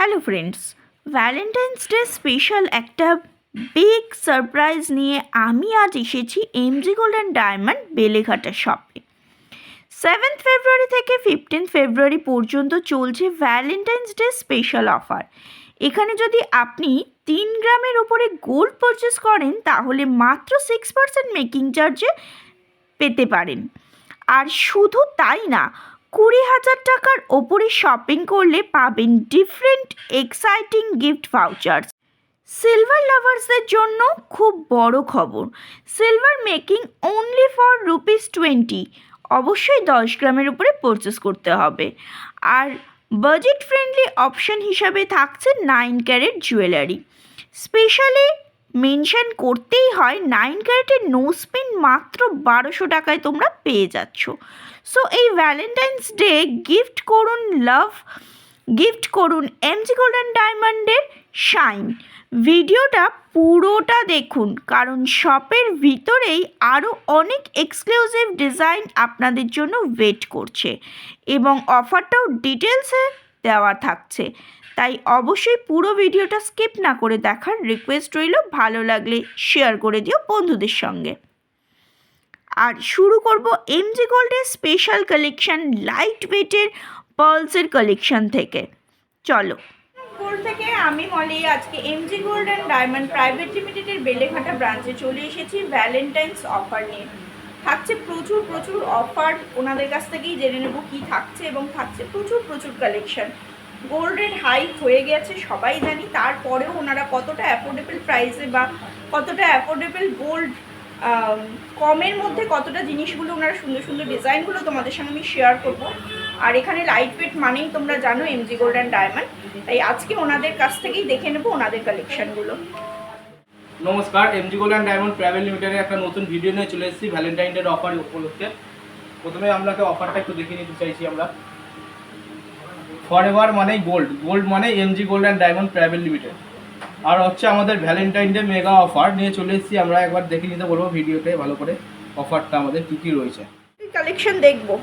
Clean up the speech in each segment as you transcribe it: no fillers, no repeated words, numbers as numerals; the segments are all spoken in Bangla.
Hello friends, Valentine's day special একটা বিগ সারপ্রাইজ নিয়ে আমি আজ এসেছি MG gold and diamond Beleghata শপে। 7th ফেব্রুয়ারি থেকে 15th ফেব্রুয়ারি পর্যন্ত চলছে ভ্যালেন্টাইন্স ডে স্পেশাল অফার। এখানে যদি আপনি 3 গ্রামের উপরে গোল্ড পারচেস করেন তাহলে মাত্র 6% মেকিং চার্জে পেতে পারেন। আর শুধু তাই না, 20,000 টাকার ওপরে শপিং করলে পাবেন different exciting gift vouchers. Silver লাভার্সদের জন্য খুব বড় খবর, সিলভার মেকিং অনলি ফর ₹20। অবশ্যই 10 গ্রামের উপরে পারচেস করতে হবে। আর বাজেট ফ্রেন্ডলি অপশন হিসাবে থাকছে 9 ক্যারেট জুয়েলারি। স্পেশালি মেনশন করতেই হয় 9 ক্যারেটের নো স্পিন মাত্র 1200 টাকায় তোমরা পেয়ে যাচ্ছ। সো এই ভ্যালেন্টাইন্স ডে গিফট করুন এমজি গোল্ড অ্যান্ড ডায়মন্ডের শাইন। ভিডিওটা পুরোটা দেখুন, কারণ শপের ভিতরেই আরও অনেক এক্সক্লুসিভ ডিজাইন আপনাদের জন্য ওয়েট করছে এবং অফারটাও ডিটেলসে দেওয়া থাকছে। তাই অবশ্যই পুরো ভিডিওটা স্কিপ না করে দেখার রিকোয়েস্ট রইল। ভালো লাগলে শেয়ার করে দিও বন্ধুদের সঙ্গে। আর শুরু করব এমজি গোল্ডের স্পেশাল কালেকশন, লাইট ওয়েটের পার্লসের কালেকশন থেকে। চলো, গোল্ড থেকে আমি মলি আজকে MG gold and diamond private লিমিটেডের বেলেঘাটা ব্রাঞ্চে চলে এসেছি ভ্যালেন্টাইন্স অফার নিয়ে। থাকছে প্রচুর অফার, ওনাদের কাছ থেকেই জেনে নেব কী থাকছে, এবং থাকছে প্রচুর কালেকশন। গোল্ড রেট হাই হয়ে গেছে সবাই জানি, তারপরেও ওনারা কতটা অ্যাফোর্ডেবল প্রাইসে বা কতটা অ্যাফোর্ডেবল গোল্ড কমের মধ্যে কতটা জিনিসগুলো ওনারা সুন্দর ডিজাইনগুলো তোমাদের সঙ্গে আমি শেয়ার করবো। আর এখানে লাইট ওয়েট মানেই তোমরা জানো এমজি গোল্ড অ্যান্ড ডায়মন্ড, তাই আজকে ওনাদের কাছ থেকেই দেখে নেবো ওনাদের কালেকশনগুলো। নমস্কার, MG gold and diamond private লিমিটেডের একটা নতুন ভিডিও নিয়ে চলে এসেছি ভ্যালেন্টাইন ডের অফার উপলক্ষে। প্রথমে আপনাকে অফারটা একটু দেখে নিতে চাইছি আমরা। ফরএভার মানে গোল্ড মানে MG gold and diamond private limited. আর হচ্ছে আমাদের ভ্যালেন্টাইন ডে মেগা অফার নিয়ে চলে এসেছি আমরা। একবার দেখে নিতে বলবো ভিডিওতে ভালো করে অফারটা আমাদের কী রয়েছে। কালেকশন দেখবো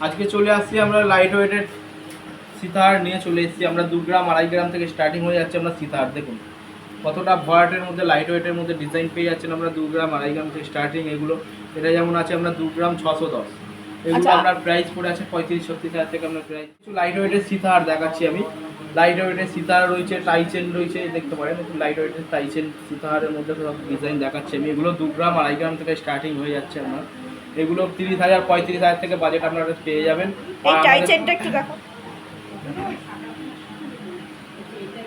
আজকে চলে আসছি আমরা লাইট ওয়েটের সীতাহার নিয়ে চলে এসেছি আমরা। 2 গ্রাম 2.5 গ্রাম থেকে স্টার্টিং হয়ে যাচ্ছে আমরা সীতাহার। দেখুন কতটা ভরাটের মধ্যে লাইট ওয়েটের মধ্যে ডিজাইন পেয়ে যাচ্ছেন আমরা। 2 গ্রাম 2.5 গ্রাম থেকে স্টার্টিং এগুলো। এটা যেমন আছে আমরা 2 গ্রাম 610, এগুলো আপনার প্রাইস পড়ে আছে 35-36 হাজার থেকে আপনার প্রাইস। কিছু লাইট ওয়েটের সীতাহার দেখাচ্ছি আমি। লাইট ওয়েটের সীতাহার রয়েছে, টাইচেন রয়েছে, দেখতে পারেন লাইট ওয়েটের টাইচেন সীতাহারের মধ্যে সব ডিজাইন দেখাচ্ছি আমি। এগুলো 2 গ্রাম 2.5 গ্রাম থেকে স্টার্টিং হয়ে যাচ্ছে আপনার। এগুলো 30,000 35,000 থেকে বাজেট আপনারা পেয়ে যাবেন।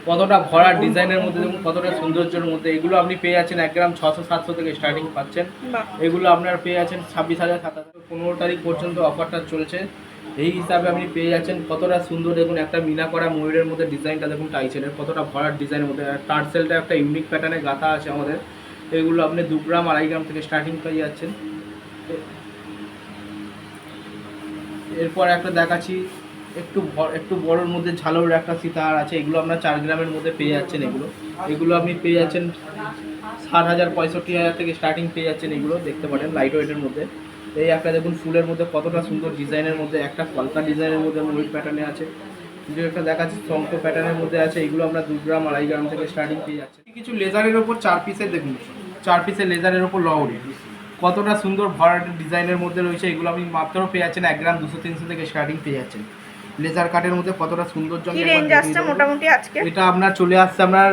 কতটা ভরা ডিজাইনের মধ্যে দেখুন, কতটা সৌন্দর্যের মধ্যে। এগুলো আপনি পেয়ে যাচ্ছেন 1 গ্রাম 600-700 থেকে স্টার্টিং পাচ্ছেন। এগুলো আপনার পেয়ে যাচ্ছেন 26,000 27,000। 15 তারিখ পর্যন্ত অফারটা চলছে। এই হিসাবে আপনি পেয়ে যাচ্ছেন কতটা সুন্দর। দেখুন একটা মিনা করা ময়ূরের মধ্যে ডিজাইনটা দেখুন, টাইচেনের কতটা ভরার ডিজাইনের মধ্যে। টার্সেলটা একটা ইউনিক প্যাটার্নে গাঁথা আছে আমাদের। এগুলো আপনি 2 গ্রাম 2.5 গ্রাম থেকে স্টার্টিং পেয়ে যাচ্ছেন। এরপর একটা দেখাচ্ছি একটু বড়োর মধ্যে ঝালোর একটা সীতাহার আছে। এগুলো আপনার 4 গ্রামের মধ্যে পেয়ে যাচ্ছেন। এগুলো আপনি পেয়ে যাচ্ছেন 60,000 65,000 থেকে স্টার্টিং পেয়ে যাচ্ছেন। এগুলো দেখতে পারেন লাইট ওয়েটের মধ্যে। এই একটা দেখুন ফুলের মধ্যে কতটা সুন্দর ডিজাইনের মধ্যে, একটা কলকা ডিজাইনের মধ্যে ময়ূর প্যাটার্নে আছে। কিছু একটা দেখাচ্ছি শঙ্খ প্যাটার্নের মধ্যে আছে। এগুলো আমরা 2 গ্রাম 2.5 গ্রাম থেকে স্টার্টিং পেয়ে যাচ্ছে। কিছু লেজারের ওপর 4 পিসের দেখুন, 4 পিসের লেজারের ওপর লহরি কতটা সুন্দর ভরাটের ডিজাইনের মধ্যে রয়েছে। এগুলো আপনি মাত্র পেয়ে যাচ্ছেন 1 গ্রাম 200-300 থেকে স্টার্টিং পেয়ে যাচ্ছেন। লেজার কাটের মধ্যে কতটা সুন্দর মোটামুটি আজকে এটা আপনার চলে আসছে আপনার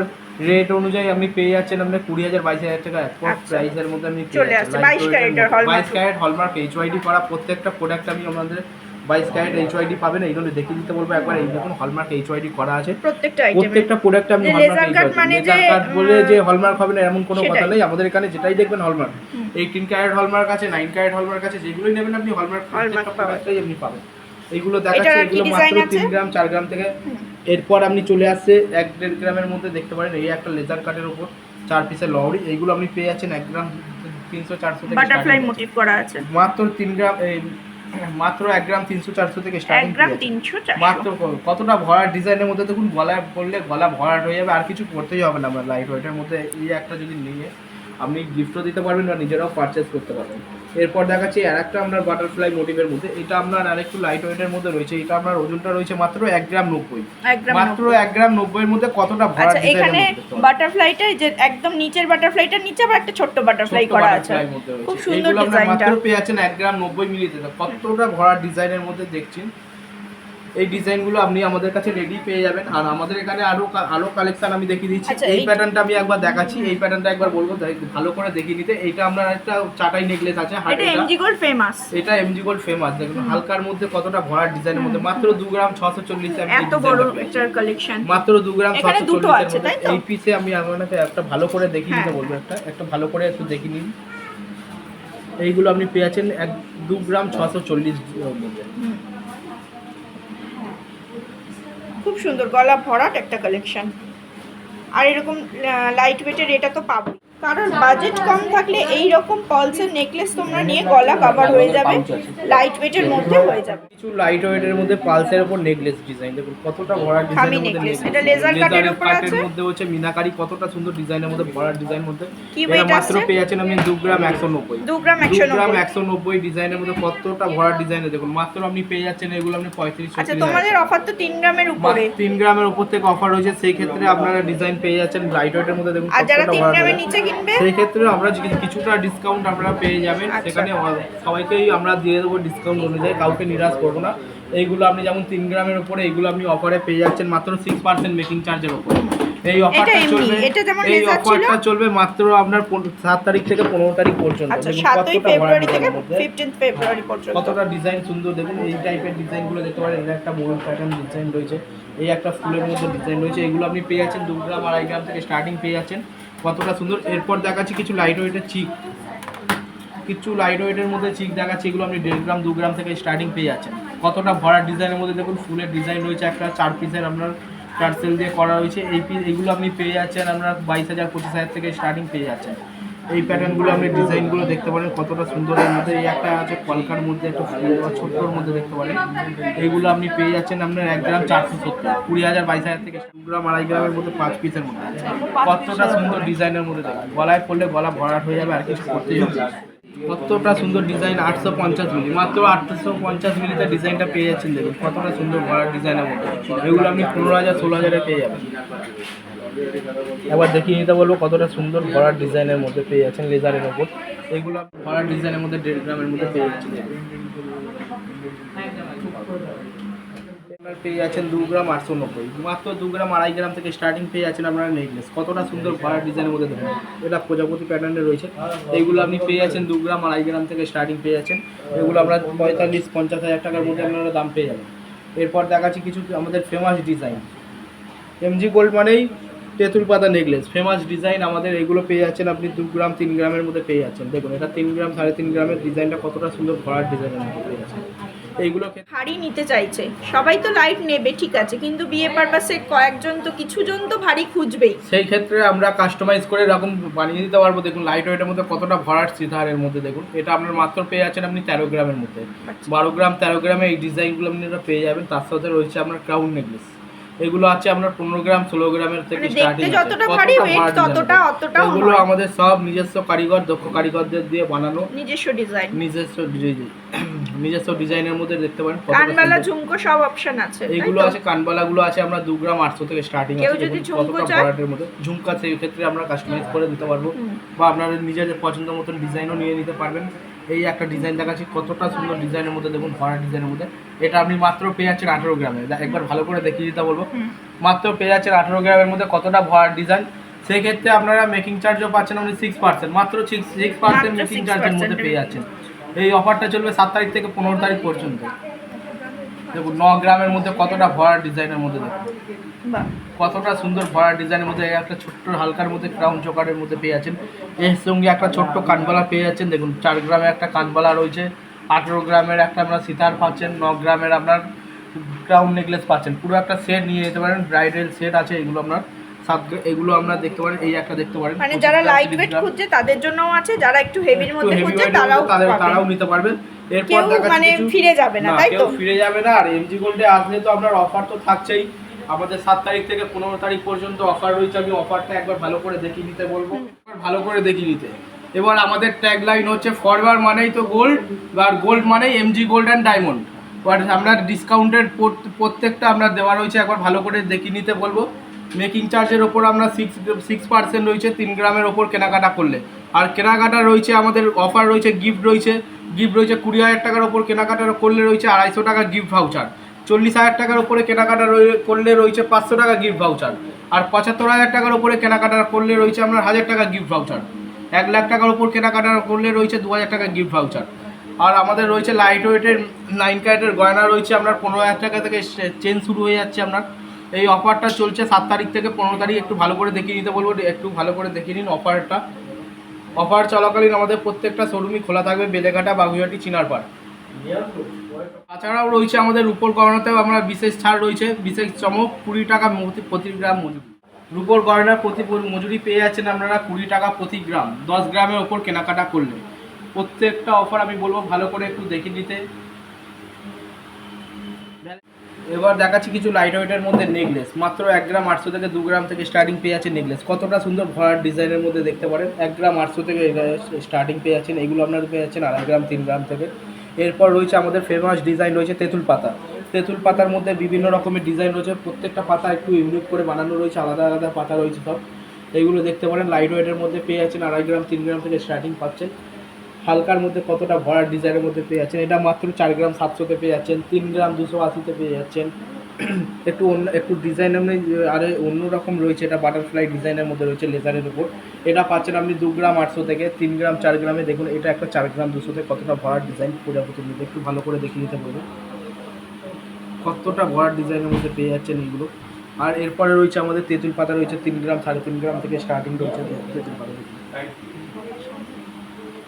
রেট অনুযায়ী আপনি পেয়ে যাচ্ছেন আপনার 20,000-22,000 টাকা প্রাইসের মধ্যে আপনি চলে আসছে। 22 ক্যারেট হলমার্ক এইচওয়াইডি করা প্রত্যেকটা প্রোডাক্ট আমি আপনাদের 22 ক্যারেট এইচওয়াইডি পাবেন। এইগুলো দেখিয়ে দিতে বলবো একবার। এই দেখুন হলমার্ক এইচওয়াইডি করা আছে প্রত্যেকটা প্রোডাক্ট। আপনি হলমার্ক বলে যে হলমার্ক হবে না এমন কোনো কথা নেই। আমাদের এখানে যেটাই দেখবেন হলমার্ক। 18 ক্যারেট হলমার্ক আছে, 9 ক্যারেট হলমার্ক আছে, যেগুলোই নেবেন আপনি হলমার্ক প্রত্যেকটা প্রোডাক্টই আপনি পাবেন। এইগুলো দেখাচ্ছি এগুলো মাত্র 3 গ্রাম 4 গ্রাম থেকে। এরপর আপনি চলে আসছে 1-1.5 গ্রামের মধ্যে দেখতে পারেন। এই একটা লেজার কাটের উপর 4 পিসের লহরি। এইগুলো আপনি পেয়ে যাচ্ছেন 1 গ্রাম 300-400 থেকে বাটারফ্লাই মোটিভ করা আছে। মাত্র 3 গ্রাম মাত্র 1 গ্রাম 300-400 থেকে স্টার্টিং। 1 গ্রাম 300-400 মাত্র কতটা ভরাট ডিজাইনের মধ্যে দেখুন। গলায় পরলে গলা ভরাট হয়ে যাবে, আর কিছু করতেই হবে না আমরা লাইট ওয়েটের মধ্যে। এই একটা যদি নিয়ে আপনি গিফটও দিতে পারবেন বা নিজেরাও পারচেস করতে পারবেন। এরপর দেখাচ্ছি আর একটা আপনার বাটারফ্লাই মোটিভের মধ্যে, এটা আপনার আরেকটু লাইট ওয়েটের মধ্যে রয়েছে। এটা আপনার ওজনটা রয়েছে মাত্র 1 গ্রাম 90, মাত্র 1 গ্রাম 90 এর মধ্যে কতটা ভরা আচ্ছা, ডিজাইনের এখানে মধ্যে বাটারফ্লাইটা যে একদম নিচের বাটারফ্লাইটার নিচে আবার একটা ছোট্ট বাটারফ্লাই করা আছে, খুব সুন্দর ডিজাইনটা। মাত্র পেয়ে যাচ্ছেন 1 গ্রাম 90 মিলিতে, কতটা ভরা ডিজাইনের মধ্যে দেখছেন। এই ডিজাইনগুলো আপনি আমাদের কাছে রেডি পেয়ে যাবেন। আর আমাদের এখানে আরো কালেকশন আমি দেখিয়ে দিচ্ছি। আচ্ছা, এই প্যাটার্নটা আমি একবার দেখাচ্ছি, এই প্যাটার্নটা একবার বলবো ভালো করে দেখিয়ে নিতে। এটা আমরা একটা চাটাই নেকলেস আছে, এটা এমজি গোল্ড ফেমাস, এটা এমজি গোল্ড ফেমাস। দেখুন হালকার মধ্যে কতটা ভরা ডিজাইনের মধ্যে, মাত্র 2 গ্রাম 640 এ এত বড় একটা কালেকশন, মাত্র 2 গ্রাম 640 এর মধ্যে। তাই তো? এই পিসে আমি আপনাকে একটা ভালো করে দেখিয়ে নিতে বলবো, একটা ভালো করে একটু দেখিয়ে নিন। এইগুলো আপনি পেয়ে যাচ্ছেন 2 গ্রাম 640 এর মধ্যে। খুব সুন্দর গলা ভরাট একটা কালেকশন। আর এরকম লাইট ওয়েটের এটা তো পাবো, কারণ বাজেট কম থাকলে এই রকম পলসের নেকলেস তোমরা নিয়ে গলা কভার হয়ে যাবে, লাইট ওয়েটের মধ্যে হয়ে যাবে। কিছু লাইট ওয়েটের মধ্যে পালসের উপর নেকলেস ডিজাইন, দেখুন কতটা ভরা ডিজাইনের মধ্যে নেকলেস। এটা লেজার কাটের উপর আছে, এর মধ্যে হচ্ছে মিনাকারি, কতটা সুন্দর ডিজাইনের মধ্যে ভরা ডিজাইনের মধ্যে। কি এটা ওয়েট মাত্র আছে? পেয়ে যাচ্ছেন আপনি 2 গ্রাম 190, 2 গ্রাম 190 ডিজাইনের মধ্যে কতটা ভরা ডিজাইনে দেখুন। মাত্র আপনি পেয়ে যাচ্ছেন এগুলো আপনি 35। আচ্ছা, তোমাদের অফার তো 3 গ্রামের উপরে, 3 গ্রামের উপর থেকে অফার রয়েছে, সেই ক্ষেত্রে আপনারা ডিজাইন পেয়ে যাচ্ছেন লাইট ওয়েটের মধ্যে। দেখুন আর যারা কতটা 3 ভরা গ্রামের ডিজাইন, নিচে কিনবে সেই ক্ষেত্রে আমরা কিছুটা ডিসকাউন্ট আপনারা পেয়ে যাবেন। সেখানে সবাইকেই আমরা দিয়ে দেবো ডিসকাউন্ট অনুযায়ী, কাউকে নিরাশ করবো না। এইগুলো আপনি যেমন 3 গ্রামের উপরে এইগুলো আপনি অফারে পেয়ে যাচ্ছেন মাত্র 6% মেকিং চার্জের উপরে। এই অফারটা চলবে, এই অফারটা চলবে মাত্র আপনার 7 তারিখ থেকে 15 তারিখ পর্যন্ত। আচ্ছা, 7 ফেব্রুয়ারি থেকে 15 ফেব্রুয়ারি পর্যন্ত। কতটা ডিজাইন সুন্দর দেখুন। এই টাইপের ডিজাইনগুলো দেখতে পারেন। এটা একটা মোড় প্যাটার্ন ডিজাইন রয়েছে, এই একটা ফুলের মধ্যে ডিজাইন রয়েছে। এগুলো আপনি পেয়ে যাচ্ছেন 2 গ্রাম 2.5 গ্রাম থেকে স্টার্টিং পেয়ে যাচ্ছেন, কতটা সুন্দর। এরপর দেখাচ্ছি কিছু লাইট ওয়েটের চিক, কিছু লাইট ওয়েটের মধ্যে চিক দেখাচ্ছি। এগুলো আপনি 1.5 গ্রাম 2 গ্রাম থেকে স্টার্টিং পেয়ে যাচ্ছেন, কতটা ভরা ডিজাইনের মধ্যে দেখুন। ফুলের ডিজাইন রয়েছে, একটা 4 পিসের আপনার টার্সেল দিয়ে করা রয়েছে। এইগুলো আপনি পেয়ে যাচ্ছেন আপনার 22,000 25,000 থেকে স্টার্টিং পেয়ে যাচ্ছেন। এই প্যাটার্নগুলো আপনি ডিজাইনগুলো দেখতে পারেন কতটা সুন্দরের মধ্যে। এই একটা আছে কলকার মধ্যে, একটা ফুল বা ছোট্টর মধ্যে দেখতে পারেন। এইগুলো আপনি পেয়ে যাচ্ছেন আপনার 1 গ্রাম 470, 20,000 22,000 থেকে 2 গ্রাম 2.5 গ্রামের মধ্যে 5 পিসের মধ্যে। কতটা সুন্দর ডিজাইনের মধ্যে দেখুন, গলায় পড়লে গলা ভরাট হয়ে যাবে, আর কিছু করতেই হবে। কতটা সুন্দর ডিজাইন, 850 মিলি, মাত্র 850 মিলিতে ডিজাইনটা পেয়ে যাচ্ছেন। দেখুন কতটা সুন্দর ভরাট ডিজাইনের মধ্যে। এগুলো আপনি 15,000 16,000-এ পেয়ে যাবেন। একবার দেখিয়ে নিতে বলবো কতটা সুন্দর ভরাট ডিজাইনের মধ্যে পেয়ে যাচ্ছেন লেজারের ওপর। এগুলো ভরাট ডিজাইনের মধ্যে 1.5 গ্রামের মধ্যে পেয়ে যাচ্ছেন। পেয়ে যাচ্ছেন 2 গ্রাম 890, মাত্র 2 গ্রাম 2.5 গ্রাম থেকে স্টার্টিং পেয়ে যাচ্ছেন আপনারা নেকলেস। কতটা সুন্দর ভরাট ডিজাইনের মধ্যে দেখুন, এটা প্রজাপতি প্যাটার্নে রয়েছে। এইগুলো আপনি পেয়ে যাচ্ছেন 2 গ্রাম 2.5 গ্রাম থেকে স্টার্টিং পেয়ে যাচ্ছেন। এগুলো আমরা 45-50 হাজার টাকার মধ্যে আপনারা দাম পেয়ে যাবেন। এরপর দেখাচ্ছি কিছু আমাদের ফেমাস ডিজাইন। এমজি গোল্ড মানেই তেঁতুল পাতা নেকলেস, ফেমাস ডিজাইন আমাদের। এগুলো পেয়ে যাচ্ছেন আপনি 2 গ্রাম 3 গ্রামের মধ্যে পেয়ে যাচ্ছেন। দেখুন এটা 3 গ্রাম 3.5 গ্রামের ডিজাইনটা কতটা সুন্দর ভরাট ডিজাইনের মধ্যে পেয়ে যাচ্ছেন। এইগুলো ভারী নিতে চাইছে সবাই, তো লাইট নেবে ঠিক আছে, কিন্তু বিয়ে পারপাসে কয়েকজন তো কিছুজন তো ভারী খুঁজবেই, সেই ক্ষেত্রে আমরা কাস্টমাইজ করে এরকম বানিয়ে দিতে পারবো। দেখুন লাইট ওয়েটের মধ্যে কতটা ভরাট সিতারের মধ্যে দেখুন। এটা আপনার মাত্র পেয়ে যাচ্ছেন আপনি 13 গ্রামের মধ্যে, 12 গ্রাম 13 গ্রামে এই ডিজাইনগুলো আপনি পেয়ে যাবেন। তার সাথে রয়েছে আপনার ক্রাউন নেকলেস, এগুলো আছে আপনার 15 গ্রাম 16 গ্রামের থেকে স্টার্টিং। যতটা ভারী ওয়েট ততটা অতটাও এগুলো আমাদের সব নিজস্ব কারিগর, দক্ষ কারিগরদের দিয়ে বানানো, নিজস্ব ডিজাইন, নিজস্ব ডিজাইনের মধ্যে দেখতে পারেন। কানবালা ঝুমকো সব অপশন আছে, এইগুলো আছে, কানবালাগুলো আছে আমরা 2 গ্রাম 800 থেকে স্টার্টিং আছে। কতটা ভরাটের মধ্যে ঝুমকা, সেই ক্ষেত্রে আমরা কাস্টমাইজ করে দিতে পারবো, বা আপনারা নিজেদের পছন্দ মতন ডিজাইনও নিয়ে নিতে পারবেন। এই একটা ডিজাইন দেখাচ্ছি, কতটা সুন্দর ডিজাইনের মধ্যে দেখুন, ভরাট ডিজাইনের মধ্যে। এটা আপনি মাত্র পেয়ে যাচ্ছেন 18 গ্রামে, একবার ভালো করে দেখিয়ে দিতে বলবো। মাত্র পেয়ে যাচ্ছেন 18 গ্রামের মধ্যে কতটা ভরাট ডিজাইন। সেই ক্ষেত্রে আপনারা মেকিং চার্জও পাচ্ছেন আপনি 6%, মাত্র 6% মেকিং চার্জের মধ্যে পেয়ে যাচ্ছেন। এই অফারটা চলবে 7 তারিখ থেকে 15 তারিখ পর্যন্ত। দেখুন 9 গ্রামের মধ্যে কতটা ভরাট ডিজাইনের মধ্যে দেখুন, কতটা সুন্দর ভরাট ডিজাইনের মধ্যে। একটা ছোট্ট হালকার মধ্যে ক্রাউন চকারের মধ্যে পেয়ে যাচ্ছেন। এর সঙ্গে একটা ছোট্ট কানবালা পেয়ে যাচ্ছেন। দেখুন 4 গ্রামে একটা কানবালা রয়েছে, 18 গ্রামের একটা আপনার সিতার পাচ্ছেন, 9 গ্রামের আপনার ক্রাউন নেকলেস পাচ্ছেন। পুরো একটা সেট নিয়ে যেতে পারেন, ব্রাইডাল সেট আছে এগুলো আপনার। এগুলো আমরা দেখতে পারেন, এই একটা দেখতে পারেন, মানে যারা লাইট ওয়েট খুঁজছে তাদের জন্যও আছে, যারা একটু হেভির মধ্যে খুঁজছে তারাও নিতে পারবেন। এরপর মানে ফিরে যাবে না, তাই তো? ফিরে যাবে না। আর এমজি গোল্ডে আসলে তো আপনার অফার তো থাকছেই, আমাদের 7 তারিখ থেকে 15 তারিখ পর্যন্ত অফার রয়েছে। আমি অফারটা একবার ভালো করে দেখিয়ে নিতে বলবো, ভালো করে দেখিয়ে নিতে। এবার আমাদের ট্যাগলাইন হচ্ছে ফরওয়ার্ড মানেই তো গোল্ড, আর গোল্ড মানেই এমজি গোল্ড অ্যান্ড ডায়মন্ড। এবার আমরা ডিসকাউন্টের প্রত্যেকটা আমরা দেওয়া রয়েছে, একবার ভালো করে দেখিয়ে নিতে বলবো। মেকিং চার্জের ওপর আমরা 6% রয়েছে 3 গ্রামের ওপর কেনাকাটা করলে। আর কেনাকাটা রয়েছে আমাদের অফার রয়েছে, গিফট রয়েছে 20,000 টাকার ওপর কেনাকাটা করলে রয়েছে 250 টাকা গিফট ভাউচার। 40,000 টাকার উপরে কেনাকাটা করলে রয়েছে 500 টাকা গিফট ভাউচার। আর 75,000 টাকার উপরে কেনাকাটা করলে রয়েছে আপনার 1000 টাকা গিফট ভাউচার। 1 লাখ টাকার উপর কেনাকাটা করলে রয়েছে 2000 টাকা গিফট ভাউচার। আর আমাদের রয়েছে লাইট ওয়েটের 9 ক্যারেটের গয়না রয়েছে আপনার 15,000 টাকা থেকে চেন শুরু হয়ে যাচ্ছে আপনার। এই অফারটা চলছে 7 তারিখ থেকে 15 তারিখ। একটু ভালো করে দেখিয়ে নিতে বলবো, একটু ভালো করে দেখিয়ে নিন অফারটা। অফার চলাকালীন আমাদের প্রত্যেকটা শোরুমই খোলা থাকবে, বেলেঘাটা, বাগুইহাটি, চিনারপাড়। তাছাড়াও রয়েছে আমাদের রূপোর গয়নাতেও আমরা বিশেষ ছাড় রয়েছে, বিশেষ চমক 20 টাকা প্রতি গ্রাম মজুরি। রূপোর গয়নার প্রতি মজুরি পেয়ে যাচ্ছেন আপনারা 20 টাকা প্রতি গ্রাম, 10 গ্রামের ওপর কেনাকাটা করলে। প্রত্যেকটা অফার আমি বলবো ভালো করে একটু দেখে নিতে। এবার দেখাচ্ছি কিছু লাইট ওয়েটের মধ্যে নেকলেস, মাত্র 1 গ্রাম 800 থেকে 2 গ্রাম থেকে স্টার্টিং পেয়ে যাচ্ছে নেকলেস। কতটা সুন্দর ভরাট ডিজাইনের মধ্যে দেখতে পারেন। 1 গ্রাম 800 থেকে স্টার্টিং পেয়ে যাচ্ছেন। এগুলো আপনারা পেয়ে যাচ্ছেন 2.5 গ্রাম 3 গ্রাম থেকে। এরপর রয়েছে আমাদের ফেমাস ডিজাইন রয়েছে তেঁতুল পাতা। তেঁতুল পাতার মধ্যে বিভিন্ন রকমের ডিজাইন রয়েছে, প্রত্যেকটা পাতা একটু ইউনিক করে বানানো রয়েছে, আলাদা আলাদা পাতা রয়েছে সব। এইগুলো দেখতে পারেন লাইট ওয়েটের মধ্যে পেয়ে যাচ্ছেন 2.5 গ্রাম 3 গ্রাম থেকে স্টার্টিং পাচ্ছেন। হালকার মধ্যে কতটা ভরাট ডিজাইনের মধ্যে পেয়ে যাচ্ছেন। এটা মাত্র 4 গ্রাম 700-তে পেয়ে যাচ্ছেন, 3 গ্রাম 280-তে পেয়ে যাচ্ছেন। একটু ডিজাইন আপনি আরে অন্যরকম রয়েছে, এটা বাটারফ্লাই ডিজাইনের মধ্যে রয়েছে লেজারের উপর। এটা পাচ্ছেন আপনি 2 গ্রাম 800 থেকে। 3 গ্রাম 4 গ্রামে দেখুন এটা একটা 4 গ্রাম 200-তে কতটা ভরাট ডিজাইন প্রজাপতির মধ্যে। একটু ভালো করে দেখিয়ে নিতে বলবো কতটা ভরাট ডিজাইনের মধ্যে পেয়ে যাচ্ছেন এইগুলো। আর এরপরে রয়েছে আমাদের তেঁতুল পাতা রয়েছে 3 গ্রাম 3.5 গ্রাম থেকে স্টার্টিং রয়েছে তেঁতুল পাতা।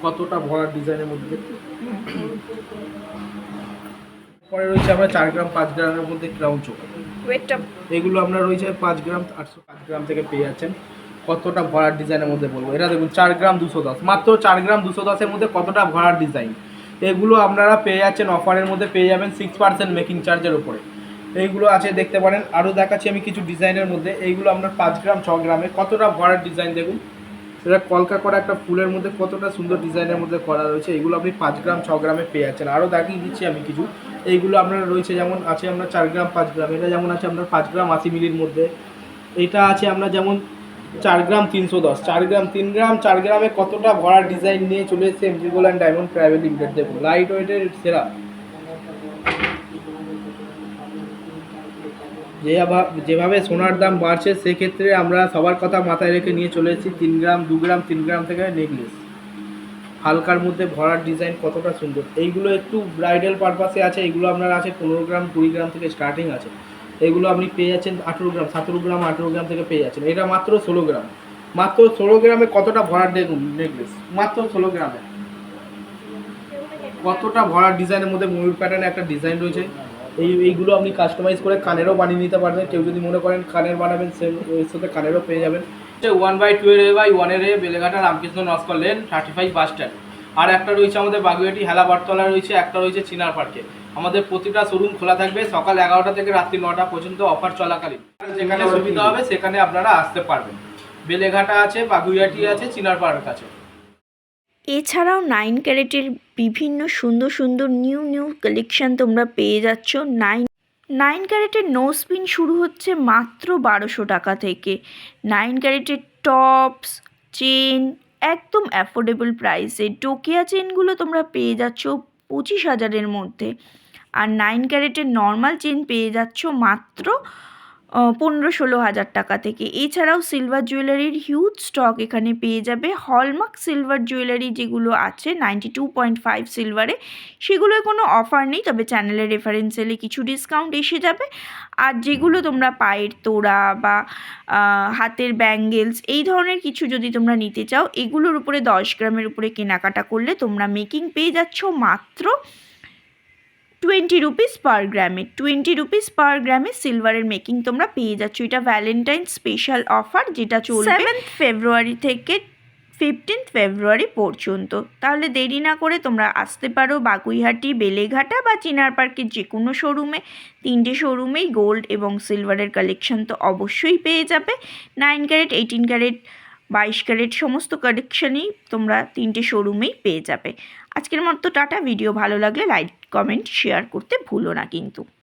কতটা ভরাট ডিজাইনের মধ্যে। পরে রয়েছে আমরা 4 গ্রাম 5 গ্রামের মধ্যে ক্রাউন চোক। এগুলো আমরা রয়েছে 5 গ্রাম 805 গ্রাম থেকে পেয়ে যাচ্ছেন। কতটা ভরাট ডিজাইনের মধ্যে বলবো। এটা দেখুন 4 গ্রাম 210, মাত্র 4 গ্রাম 210-এর মধ্যে কতটা ভরাট ডিজাইন। এগুলো আপনারা পেয়ে যাচ্ছেন অফারের মধ্যে, পেয়ে যাবেন 6% মেকিং চার্জের উপরে। এইগুলো আছে দেখতে পারেন। আরও দেখাচ্ছি আমি কিছু ডিজাইনের মধ্যে। এইগুলো আপনার 5 গ্রাম 6 গ্রামে কতটা ভরাট ডিজাইন দেখুন। সেটা কলকা করা একটা ফুলের মধ্যে কতটা সুন্দর ডিজাইনের মধ্যে করা রয়েছে। এগুলো আপনি 5 গ্রাম 6 গ্রামে পেয়ে যাচ্ছেন। আরও দেখিয়ে দিচ্ছি আমি কিছু। এইগুলো আপনার রয়েছে যেমন আছে আমরা 4 গ্রাম 5 গ্রাম, এটা যেমন আছে আপনার 5 গ্রাম 80 মিলির মধ্যে। এটা আছে আমরা যেমন 4 গ্রাম 310, 4 গ্রাম 3 গ্রাম 4 গ্রামে কতটা ভরা ডিজাইন নিয়ে চলে এসেছে MG gold and diamond private limited. দেখুন লাইট ওয়েটের সেরা। যেভাবে সোনার দাম বাড়ছে সেক্ষেত্রে আমরা সবার কথা মাথায় রেখে নিয়ে চলে এসেছি 3 গ্রাম 2 গ্রাম 3 গ্রাম থেকে নেকলেস। হালকার মধ্যে ভরার ডিজাইন কতটা সুন্দর। এইগুলো একটু ব্রাইডাল পারপাসে আছে। এগুলো আপনার আছে 15 গ্রাম 20 গ্রাম থেকে স্টার্টিং আছে। এগুলো আপনি পেয়ে যাচ্ছেন 18 গ্রাম 17 গ্রাম 18 গ্রাম থেকে পেয়ে যাচ্ছেন। এটা মাত্র 16 গ্রাম। মাত্র 16 গ্রামে কতটা ভরার দেখুন নেকলেস, মাত্র 16 গ্রামে কতটা ভরার ডিজাইনের মধ্যে ময়ূর প্যাটার্নে একটা ডিজাইন রয়েছে। এইগুলো আপনি কাস্টমাইজ করে কানেরও বানিয়ে নিতে পারবেন। কেউ যদি মনে করেন কানের বানাবেন সেম এর সাথে কানেরও পেয়ে যাবেন। 1/2 Beleghata Ramkrishna Naskar lane 35 bus stand. আর একটা রয়েছে আমাদের বাগুইহাটি হেলা বারতলা রয়েছে, একটা রয়েছে চিনার পার্কে। আমাদের প্রতিটা শোরুম খোলা থাকবে সকাল 11টা থেকে রাত্রি 9টা পর্যন্ত অফার চলাকালীন। যেখানে সুবিধা হবে সেখানে আপনারা আসতে পারবেন। বেলেঘাটা আছে, বাগুইহাটি আছে, চিনার পার্ক আছে। এছাড়াও 9 ক্যারেটের বিভিন্ন সুন্দর সুন্দর নিউ কালেকশান তোমরা পেয়ে যাচ্ছ। 9 ক্যারেটের নো স্পিন শুরু হচ্ছে মাত্র 1200 টাকা থেকে। 9 ক্যারেটের টপস, চেন একদম অ্যাফোর্ডেবল প্রাইসে। টোকিয়া চেনগুলো তোমরা পেয়ে যাচ্ছ 25,000-এর মধ্যে। আর 9 ক্যারেটের নর্মাল চেন পেয়ে যাচ্ছ মাত্র 15-16 হাজার টাকা থেকে। এছাড়াও সিলভার জুয়েলারির হিউজ স্টক এখানে পেয়ে যাবে। হলমার্ক সিলভার জুয়েলারি যেগুলো আছে 92.5 সিলভারে, সেগুলোর কোনো অফার নেই, তবে চ্যানেলের রেফারেন্স এলে কিছু ডিসকাউন্ট এসে যাবে। আর যেগুলো তোমরা পায়ের তোড়া বা হাতের ব্যাঙ্গেলস এই ধরনের কিছু যদি তোমরা নিতে চাও, এগুলোর উপরে 10 গ্রামের উপরে কেনাকাটা করলে তোমরা মেকিং পেয়ে যাচ্ছ মাত্র 20 রুপিস পার গ্রামে। 20 রুপিস পার গ্রামে সিলভারের মেকিং তোমরা পেয়ে যাচ্ছ। এটা ভ্যালেন্টাইন স্পেশাল অফার যেটা চলবে 7 ফেব্রুয়ারি থেকে 15th ফেব্রুয়ারি পর্যন্ত। তাহলে দেরি না করে তোমরা আসতে পারো বাগুইহাটি, বেলেঘাটা বা চিনার পার্কের যে কোনো শোরুমে। 3টে শোরুমেই গোল্ড এবং সিলভারের কালেকশন তো অবশ্যই পেয়ে যাবে। 9 ক্যারেট, 18 ক্যারেট, 22 ক্যারেট সমস্ত কালেকশনই তোমরা 3টে শোরুমেই পেয়ে যাবে। আজকের মতো টাটা। ভিডিও ভালো লাগলে লাইক, কমেন্ট, শেয়ার করতে ভুলো না কিন্তু।